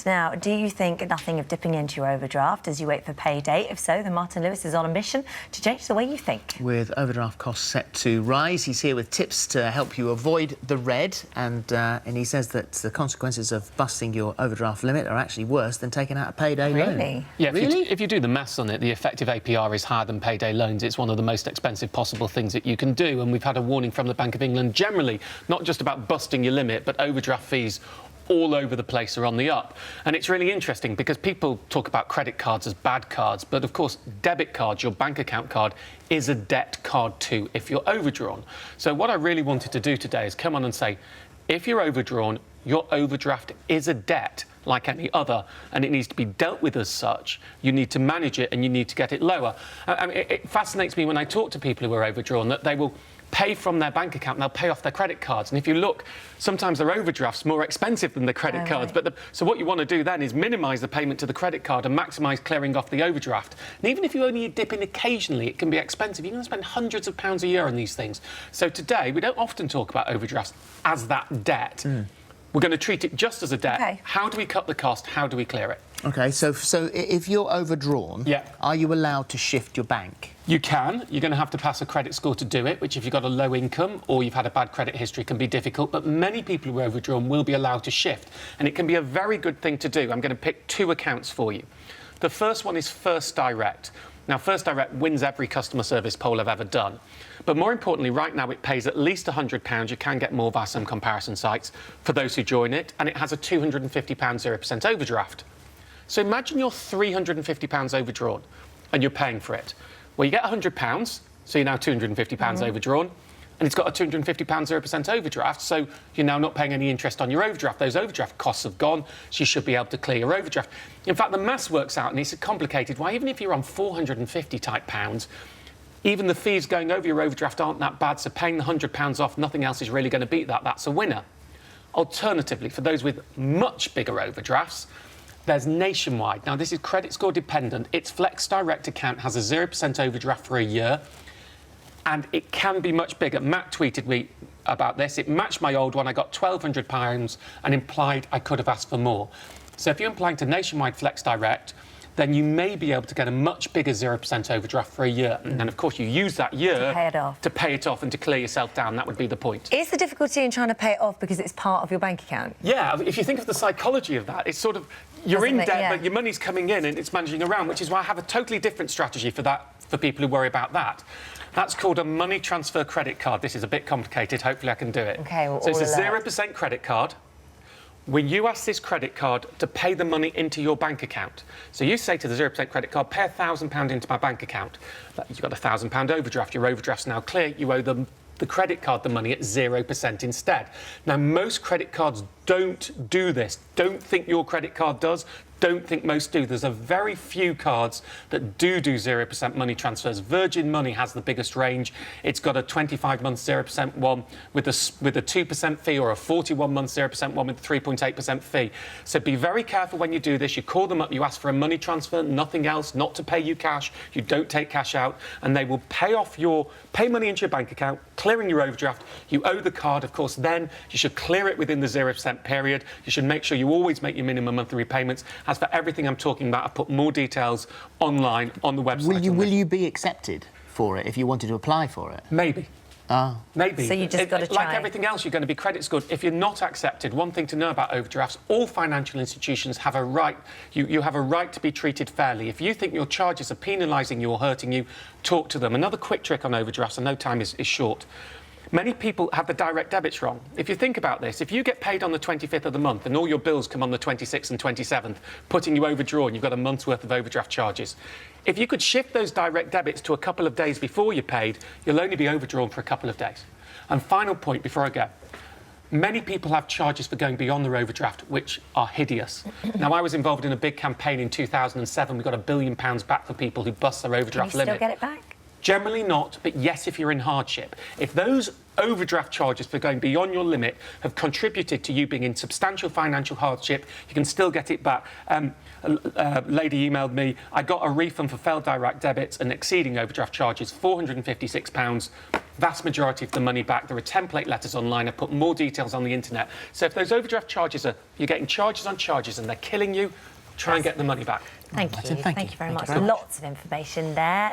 Now, do you think nothing of dipping into your overdraft as you wait for payday? If so, then Martin Lewis is on a mission to change the way you think. With overdraft costs set to rise, he's here with tips to help you avoid the red, and he says that the consequences of busting your overdraft limit are actually worse than taking out a payday loan. Really? Yeah, really? If you do the maths on it, the effective APR is higher than payday loans. It's one of the most expensive possible things that you can do, and we've had a warning from the Bank of England generally, not just about busting your limit, but overdraft fees all over the place are on the up. And it's really interesting because people talk about credit cards as bad cards, but of course debit cards, your bank account card, is a debt card too if you're overdrawn. So what I really wanted to do today is come on and say, if you're overdrawn, your overdraft is a debt like any other, and it needs to be dealt with as such. You need to manage it and you need to get it lower. I mean, it fascinates me when I talk to people who are overdrawn that they will pay from their bank account and they'll pay off their credit cards. And if you look, sometimes their overdraft's more expensive than the credit cards. Right. But so what you want to do then is minimise the payment to the credit card and maximise clearing off the overdraft. And even if you only dip in occasionally, it can be expensive. You're going to spend hundreds of pounds a year on these things. So today, we don't often talk about overdrafts as that debt. We're going to treat it just as a debt. Okay. How do we cut the cost? How do we clear it? OK, so if you're overdrawn, are you allowed to shift your bank? You can. You're going to have to pass a credit score to do it, which if you've got a low income or you've had a bad credit history can be difficult, but many people who are overdrawn will be allowed to shift, and it can be a very good thing to do. I'm going to pick two accounts for you. The first one is First Direct. Now, First Direct wins every customer service poll I've ever done. But more importantly, right now it pays at least £100. You can get more via some comparison sites for those who join it, and it has a £250 0% overdraft. So imagine you're £350 overdrawn and you're paying for it. Well, you get £100, so you're now £250 overdrawn, and it's got a £250 0% overdraft, so you're now not paying any interest on your overdraft. Those overdraft costs have gone, so you should be able to clear your overdraft. In fact, the maths works out, and it's complicated. Why, even if you're on 450 type pounds, even the fees going over your overdraft aren't that bad, so paying the £100 off, nothing else is really going to beat that. That's a winner. Alternatively, for those with much bigger overdrafts, there's Nationwide. Now, this is credit score dependent. Its Flex Direct account has a 0% overdraft for a year, and it can be much bigger. Matt tweeted me about this. It matched my old one. I got £1,200 and implied I could have asked for more. So if you're applying to Nationwide Flex Direct, then you may be able to get a much bigger 0% overdraft for a year. And of course, you use that year to pay it off and to clear yourself down. That would be the point. Is the difficulty in trying to pay it off because it's part of your bank account? Yeah, if you think of the psychology of that, it's sort of, you're in debt, but your money's coming in and it's managing around, which is why I have a totally different strategy for that, for people who worry about that. That's called a money transfer credit card. This is a bit complicated. Hopefully I can do it. OK, well, so it's a 0% credit card. When you ask this credit card to pay the money into your bank account, so you say to the 0% credit card, pay £1,000 into my bank account. You've got a £1,000 overdraft. Your overdraft's now clear. You owe them the credit card the money at 0% instead. Now, most credit cards don't do this. Don't think your credit card does. Don't think most do. There's a very few cards that do 0% money transfers. Virgin Money has the biggest range. It's got a 25-month 0% one with a 2% fee, or a 41-month 0% one with a 3.8% fee. So be very careful when you do this. You call them up, you ask for a money transfer, nothing else, not to pay you cash. You don't take cash out, and they will pay money into your bank account, clearing your overdraft. You owe the card, of course, then you should clear it within the 0% period. You should make sure you always make your minimum monthly repayments. As for everything I'm talking about, I've put more details online on the website. Will you be accepted for it if you wanted to apply for it? Maybe. Oh. Maybe. So you just got to try. Like everything else, you're going to be credit scored. If you're not accepted, one thing to know about overdrafts, all financial institutions have a right. You have a right to be treated fairly. If you think your charges are penalising you or hurting you, talk to them. Another quick trick on overdrafts, I know time is short. Many people have the direct debits wrong. If you think about this, if you get paid on the 25th of the month and all your bills come on the 26th and 27th, putting you overdrawn, you've got a month's worth of overdraft charges. If you could shift those direct debits to a couple of days before you're paid, you'll only be overdrawn for a couple of days. And final point before I go. Many people have charges for going beyond their overdraft, which are hideous. Now, I was involved in a big campaign in 2007. We got £1 billion back for people who bust their overdraft limit. Can you still get it back? Generally not, but yes, if you're in hardship. If those overdraft charges for going beyond your limit have contributed to you being in substantial financial hardship, you can still get it back. A lady emailed me, I got a refund for failed direct debits and exceeding overdraft charges, £456. Vast majority of the money back. There are template letters online. I put more details on the internet. So if those overdraft charges you're getting charges on charges and they're killing you, try and get the money back. Thank you. Thank you. Thank you very Thank much. you very much. Lots of information there.